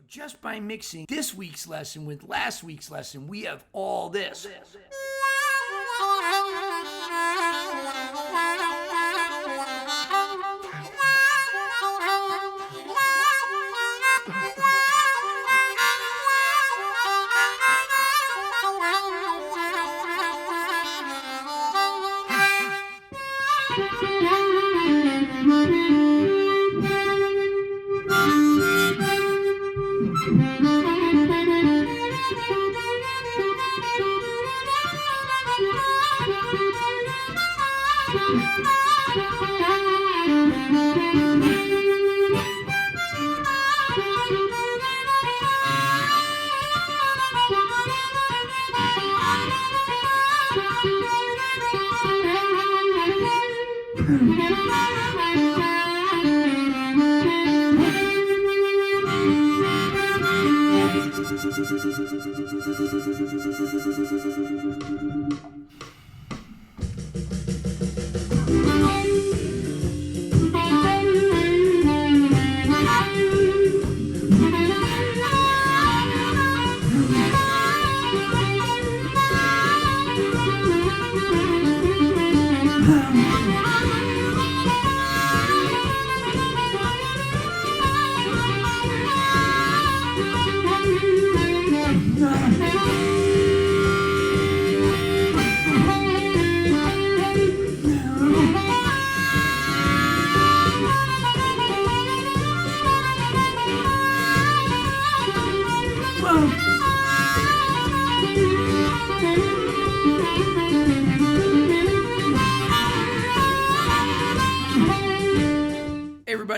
just by mixing this week's lesson with last week's lesson, we have all this.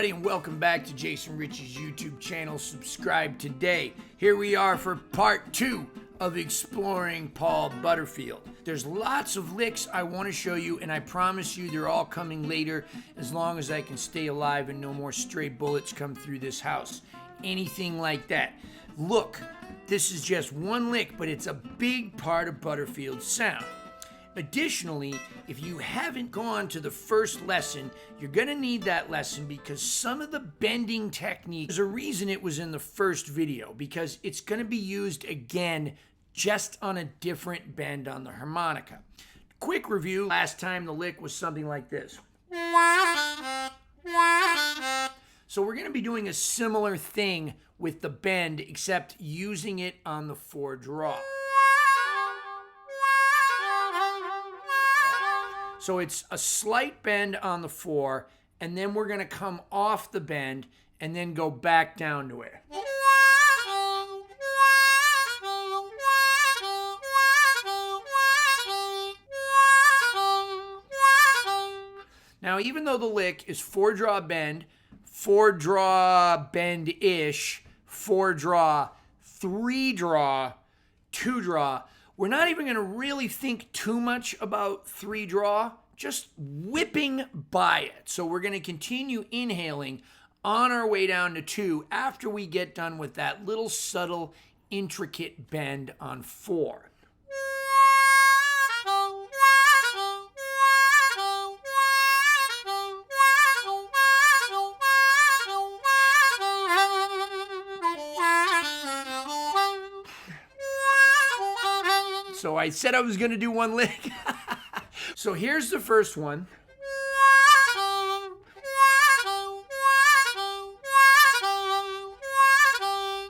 And welcome back to Jason Ricci's YouTube channel. Subscribe today. Here we are for part 2 of exploring Paul Butterfield. There's lots of licks I want to show you, and I promise you they're all coming later as long as I can stay alive and no more stray bullets come through this house. Anything like that. Look, this is just one lick, but it's a big part of Butterfield's sound. Additionally, if you haven't gone to the first lesson, you're going to need that lesson because some of the bending technique, there's a reason it was in the first video, because it's going to be used again just on a different bend on the harmonica. Quick review, last time the lick was something like this. So we're going to be doing a similar thing with the bend, except using it on the 4 draw. So it's a slight bend on the 4, and then we're going to come off the bend and then go back down to it. Now, even though the lick is 4 draw bend, 4 draw bend-ish, 4 draw, 3 draw, 2 draw, we're not even going to really think too much about 3 draw, just whipping by it. So we're going to continue inhaling on our way down to 2 after we get done with that little subtle, intricate bend on 4. So I said I was going to do one lick. So here's the first one.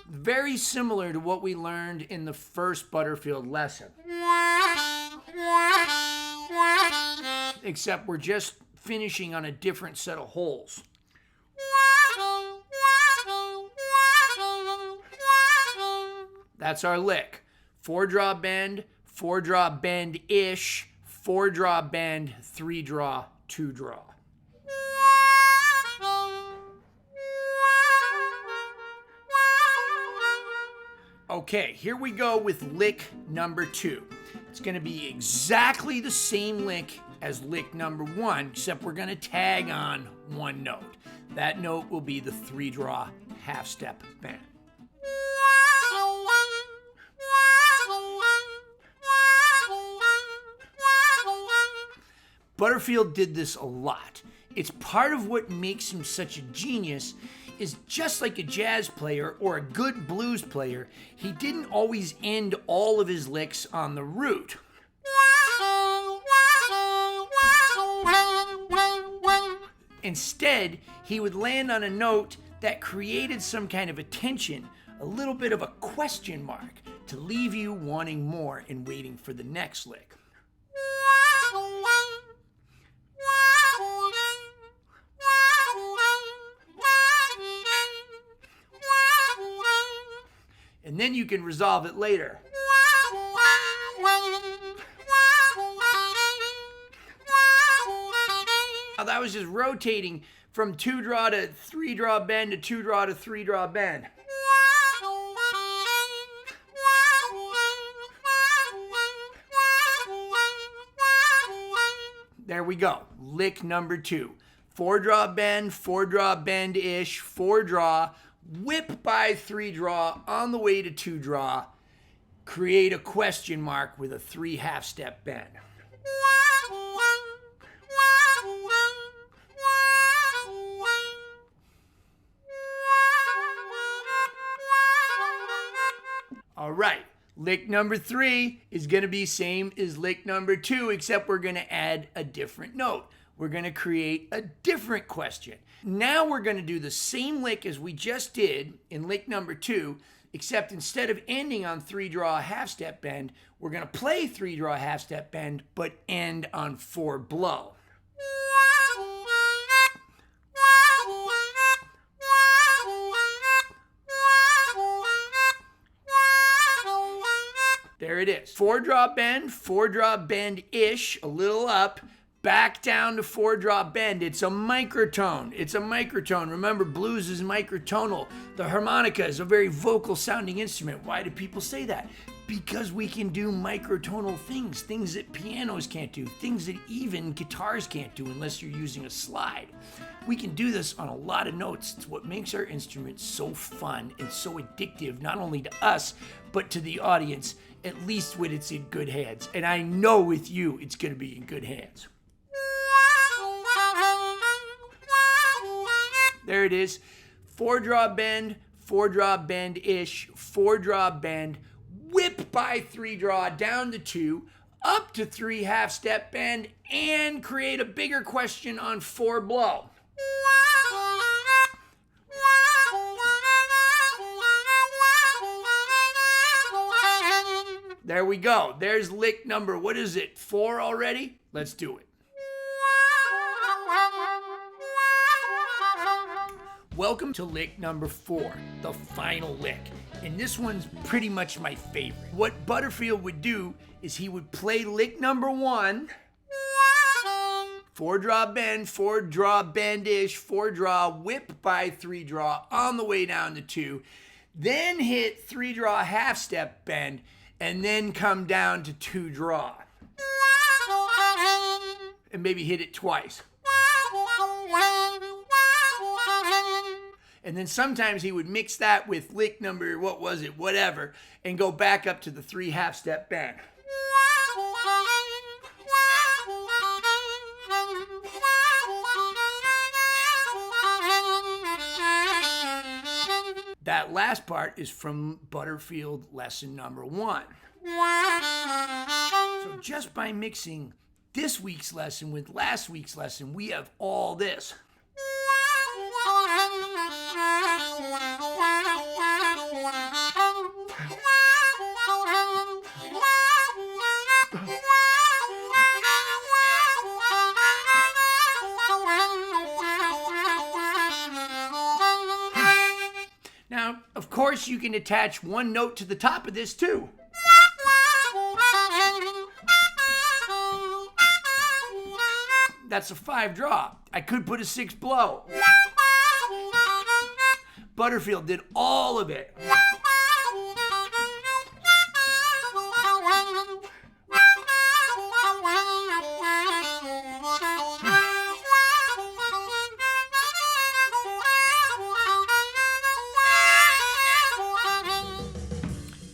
Very similar to what we learned in the first Butterfield lesson. Except we're just finishing on a different set of holes. That's our lick. 4 draw bend, 4 draw bend-ish, 4 draw bend, 3 draw, 2 draw. Okay, here we go with lick number 2. It's going to be exactly the same lick as lick number 1, except we're going to tag on one note. That note will be the 3 draw half-step bend. Butterfield did this a lot. It's part of what makes him such a genius is just like a jazz player or a good blues player, he didn't always end all of his licks on the root. Instead, he would land on a note that created some kind of a tension, a little bit of a question mark, to leave you wanting more and waiting for the next lick. And then you can resolve it later. Now that was just rotating from 2-draw to 3-draw bend to 2-draw to 3-draw bend. There we go. Lick number 2. 4-draw bend, 4-draw bend-ish, 4-draw, whip by 3-draw on the way to 2-draw, create a question mark with a 3 half-step bend. All right, lick number 3 is going to be same as lick number 2, except we're going to add a different note. We're going to create a different question. Now we're going to do the same lick as we just did in lick number 2, except instead of ending on 3-draw half-step bend, we're going to play 3-draw half-step bend, but end on 4-blow. There it is. 4-draw bend, 4-draw bend-ish, a little up, back down to 4-draw bend. It's a microtone. It's a microtone. Remember, blues is microtonal. The harmonica is a very vocal sounding instrument. Why do people say that? Because we can do microtonal things, things that pianos can't do, things that even guitars can't do unless you're using a slide. We can do this on a lot of notes. It's what makes our instrument so fun and so addictive, not only to us, but to the audience, at least when it's in good hands. And I know with you, it's going to be in good hands. There it is. 4-draw bend, 4-draw bend-ish, 4-draw bend, whip by 3-draw down to 2, up to 3 half-step bend, and create a bigger question on 4-blow. There we go. There's lick number, what is it, 4 already? Let's do it. Welcome to lick number 4, the final lick. And this one's pretty much my favorite. What Butterfield would do is he would play lick number 1, 4-draw bend, 4-draw bend-ish, 4-draw, whip by 3-draw on the way down to 2, then hit 3-draw half-step bend, and then come down to 2-draw. And maybe hit it twice. And then sometimes he would mix that with lick number, what was it, whatever, and go back up to the 3 half-step bend. That last part is from Butterfield lesson number 1. So just by mixing this week's lesson with last week's lesson, we have all this. Now, of course, you can attach one note to the top of this too. That's a 5-draw. I could put a 6-blow. Butterfield did all of it.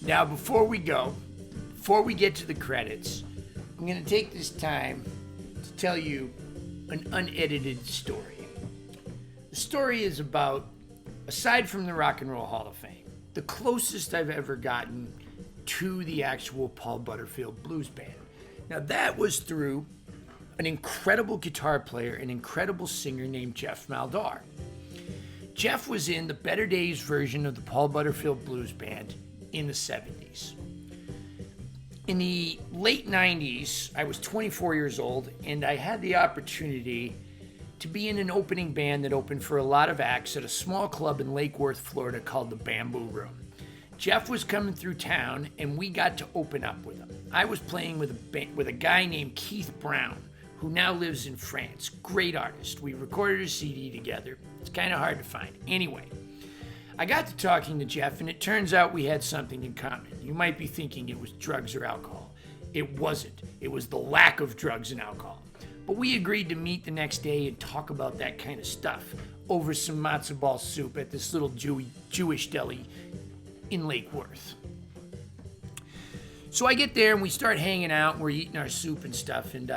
Now, before we get to the credits, I'm going to take this time to tell you an unedited story. The story is about aside from the Rock and Roll Hall of Fame, the closest I've ever gotten to the actual Paul Butterfield blues band. Now that was through an incredible guitar player, an incredible singer named Geoff Muldaur. Geoff was in the Better Days version of the Paul Butterfield blues band in the 70s. In the late 90s, I was 24 years old, and I had the opportunity to be in an opening band that opened for a lot of acts at a small club in Lake Worth, Florida called the Bamboo Room. Geoff was coming through town, and we got to open up with him. I was playing with a guy named Keith Brown, who now lives in France. Great artist. We recorded a CD together. It's kind of hard to find. Anyway, I got to talking to Geoff, and it turns out we had something in common. You might be thinking it was drugs or alcohol. It wasn't. It was the lack of drugs and alcohol. But we agreed to meet the next day and talk about that kind of stuff over some matzo ball soup at this little Jewish deli in Lake Worth. So I get there and we start hanging out and we're eating our soup and stuff, and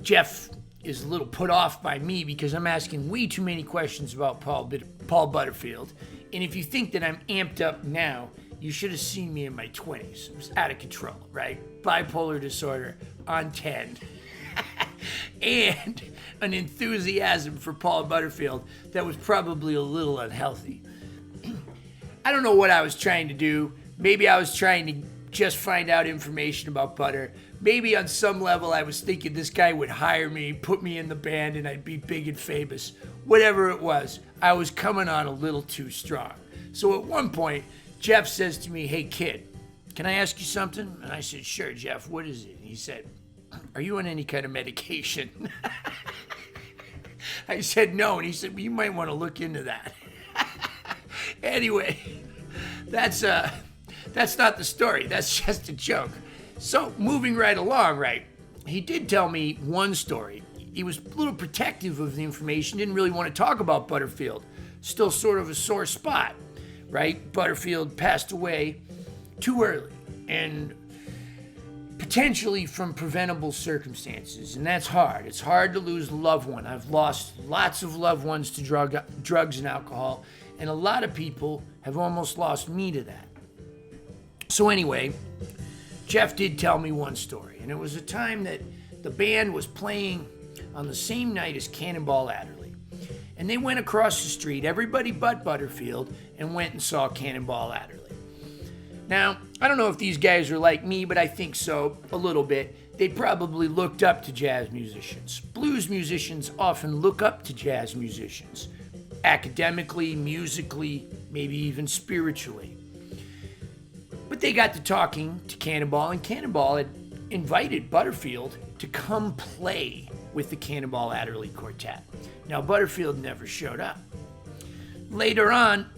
Geoff is a little put off by me because I'm asking way too many questions about Paul Butterfield. And if you think that I'm amped up now, you should have seen me in my 20s. It was out of control, right? Bipolar disorder on 10. And an enthusiasm for Paul Butterfield that was probably a little unhealthy. I don't know what I was trying to do. Maybe I was trying to just find out information about Butter. Maybe on some level I was thinking this guy would hire me, put me in the band, and I'd be big and famous. Whatever it was, I was coming on a little too strong. So at one point, Geoff says to me, "Hey kid, can I ask you something?" And I said, "Sure, Geoff, what is it?" And he said, "Are you on any kind of medication?" I said, "No." And he said, "Well, you might want to look into that." Anyway, that's not the story. That's just a joke. So moving right along, right, he did tell me one story. He was a little protective of the information, didn't really want to talk about Butterfield. Still sort of a sore spot, right? Butterfield passed away too early and potentially from preventable circumstances, and that's hard. It's hard to lose a loved one. I've lost lots of loved ones to drugs and alcohol, and a lot of people have almost lost me to that. So anyway, Geoff did tell me one story, and it was a time that the band was playing on the same night as Cannonball Adderley. And they went across the street, everybody but Butterfield, and went and saw Cannonball Adderley. Now, I don't know if these guys are like me, but I think so, a little bit. They probably looked up to jazz musicians. Blues musicians often look up to jazz musicians, academically, musically, maybe even spiritually. But they got to talking to Cannonball, and Cannonball had invited Butterfield to come play with the Cannonball Adderley Quartet. Now, Butterfield never showed up. Later on,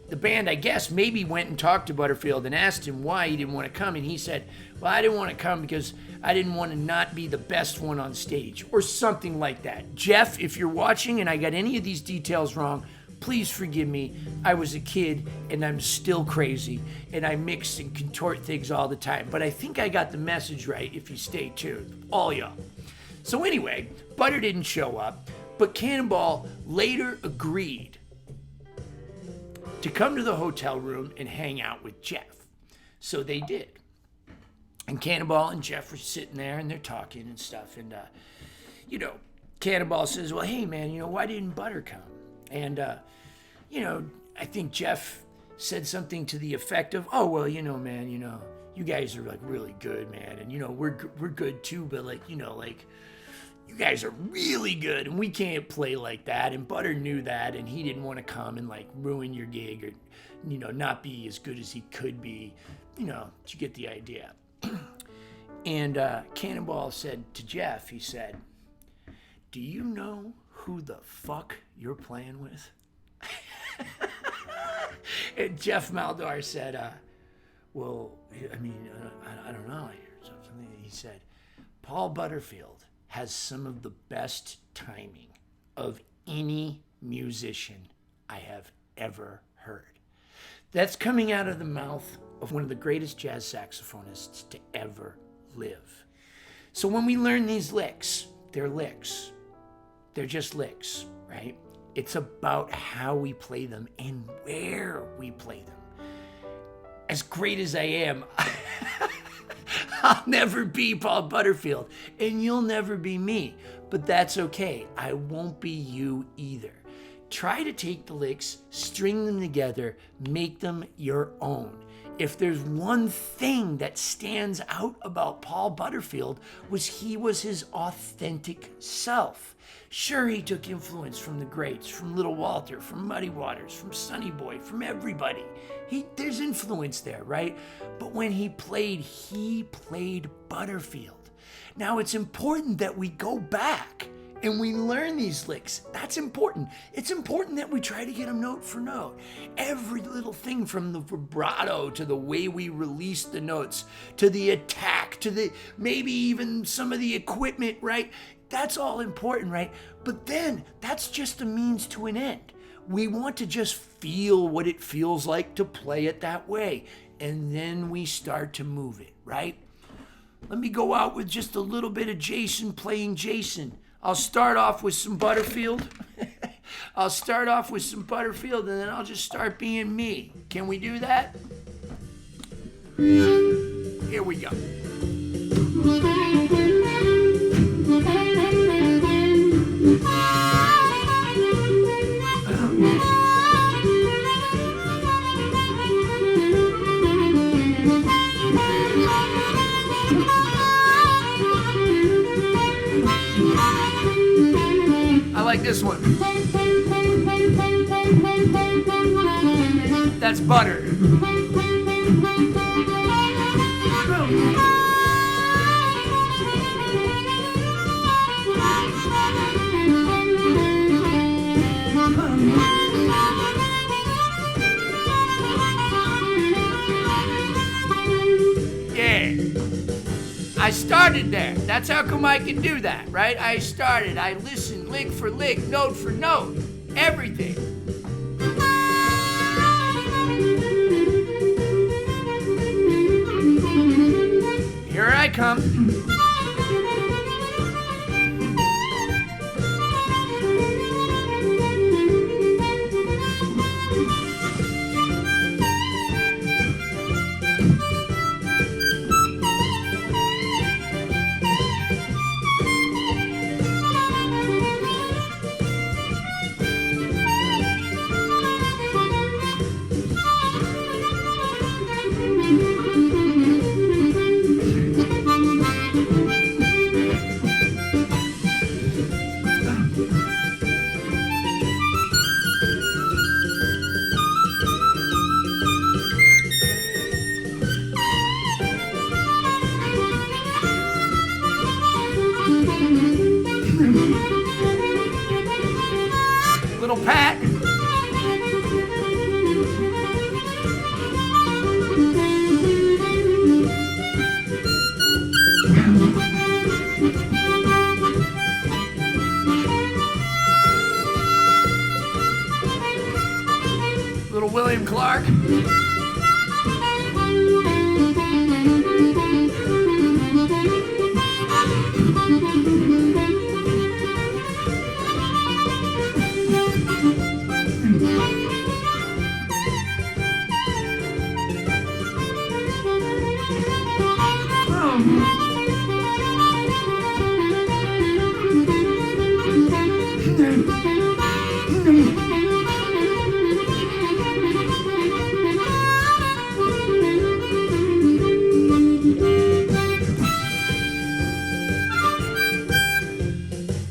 the band, I guess, maybe went and talked to Butterfield and asked him why he didn't want to come, and he said, "Well, I didn't want to come because I didn't want to not be the best one on stage," or something like that. Geoff, if you're watching and I got any of these details wrong, please forgive me. I was a kid and I'm still crazy and I mix and contort things all the time. But I think I got the message right if you stay tuned. All y'all. So anyway, Butter didn't show up, but Cannonball later agreed to come to the hotel room and hang out with Geoff. So they did. And Cannonball and Geoff were sitting there and they're talking and stuff. And, Cannonball says, "Well, hey man, why didn't Butter come?" And, I think Geoff said something to the effect of, "Oh, well, man, you guys are like really good, man. And, we're good too, but you guys are really good and we can't play like that." And Butter knew that and he didn't want to come and ruin your gig or, not be as good as he could be. You get the idea. And Cannonball said to Geoff, he said, "Do you know who the fuck you're playing with?" And Geoff Muldaur said, "Well, I don't know." He said, "Paul Butterfield has some of the best timing of any musician I have ever heard." That's coming out of the mouth of one of the greatest jazz saxophonists to ever live. So when we learn these licks, they're licks. They're just licks, right? It's about how we play them and where we play them. As great as I am, I'll never be Paul Butterfield, and you'll never be me. But that's okay. I won't be you either. Try to take the licks, string them together, make them your own. If there's one thing that stands out about Paul Butterfield, he was his authentic self. Sure, he took influence from the greats, from Little Walter, from Muddy Waters, from Sonny Boy, from everybody. There's influence there, right? But when he played Butterfield. Now, it's important that we go back and we learn these licks. That's important. It's important that we try to get them note for note. Every little thing, from the vibrato to the way we release the notes, to the attack, to maybe even some of the equipment, right? That's all important, right? But then that's just a means to an end. We want to just feel what it feels like to play it that way. And then we start to move it, right? Let me go out with just a little bit of Jason playing Jason. I'll start off with some Butterfield. And then I'll just start being me. Can we do that? Here we go. I like this one. That's butter. Yeah. I started there. That's how come I can do that, right? I listened lick for lick, note for note, everything. Here I come. Little pat. Little William Clark.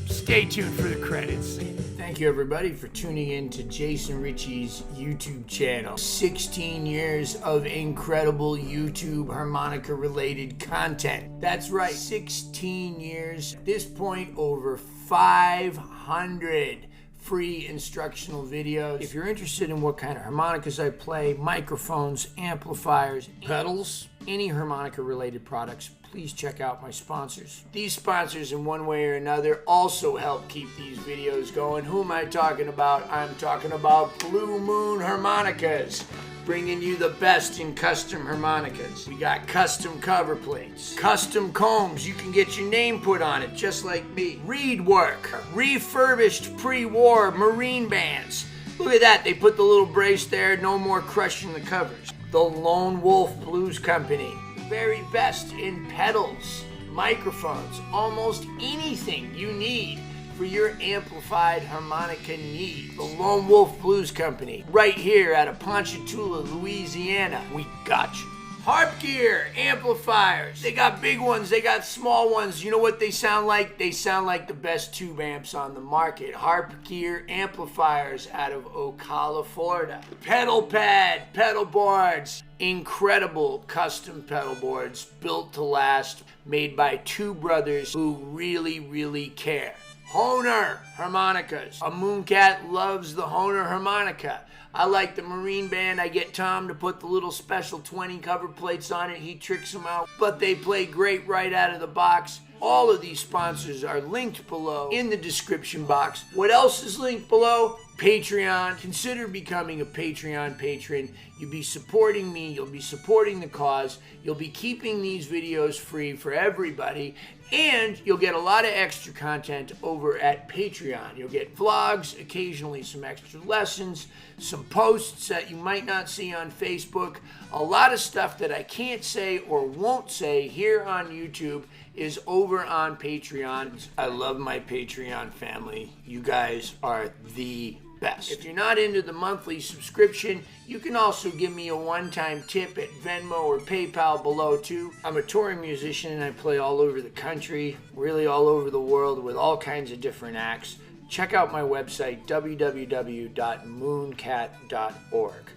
Stay tuned for the credits. Thank you, everybody, for tuning in to Jason Ricci's YouTube channel. 16 years of incredible YouTube harmonica-related content. That's right, 16 years. At this point, over 500 free instructional videos. If you're interested in what kind of harmonicas I play, microphones, amplifiers, pedals, any harmonica related products, please check out my sponsors. These sponsors in one way or another also help keep these videos going. Who am I talking about? I'm talking about Blue Moon Harmonicas, bringing you the best in custom harmonicas. We got custom cover plates, custom combs, you can get your name put on it just like me. Reed work, refurbished pre-war marine bands. Look at that, they put the little brace there, no more crushing the covers. The Lone Wolf Blues Company, the very best in pedals, microphones, almost anything you need for your amplified harmonica need. The Lone Wolf Blues Company, right here out of Ponchatoula, Louisiana. We got you. Harp gear, amplifiers. They got big ones, they got small ones. You know what they sound like? They sound like the best tube amps on the market. Harp gear amplifiers out of Ocala, Florida. Pedal pad, pedal boards. Incredible custom pedal boards built to last, made by two brothers who really care. Hohner Harmonicas. A Mooncat loves the Hohner harmonica. I like the Marine band. I get Tom to put the little special 20 cover plates on it. He tricks them out, but they play great right out of the box. All of these sponsors are linked below in the description box. What else is linked below? Patreon. Consider becoming a Patreon patron. You'll be supporting me. You'll be supporting the cause. You'll be keeping these videos free for everybody. And you'll get a lot of extra content over at Patreon. You'll get vlogs, occasionally some extra lessons, some posts that you might not see on Facebook. A lot of stuff that I can't say or won't say here on YouTube is over on Patreon. I love my Patreon family. You guys are the best. If you're not into the monthly subscription, you can also give me a one-time tip at Venmo or PayPal below too. I'm a touring musician and I play all over the country, really all over the world with all kinds of different acts. Check out my website, www.mooncat.org.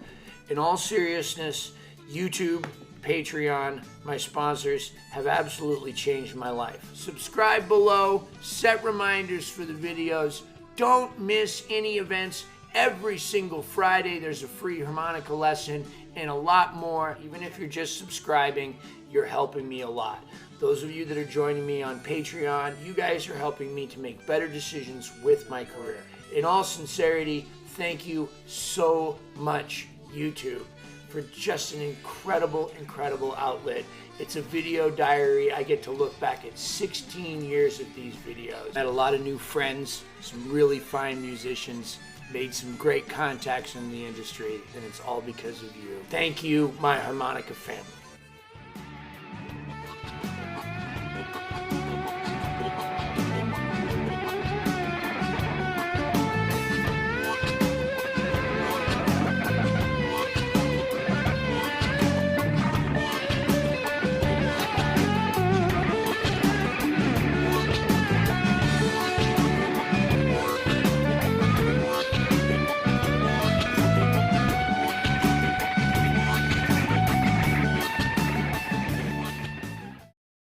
In all seriousness, YouTube, Patreon, my sponsors have absolutely changed my life. Subscribe below, set reminders for the videos. Don't miss any events. Every single Friday there's a free harmonica lesson and a lot more. Even if you're just subscribing, you're helping me a lot. Those of you that are joining me on Patreon, you guys are helping me to make better decisions with my career. In all sincerity, thank you so much, YouTube, for just an incredible outlet. It's a video diary. I get to look back at 16 years of these videos. I had a lot of new friends, some really fine musicians, made some great contacts in the industry, and it's all because of you. Thank you, my harmonica family.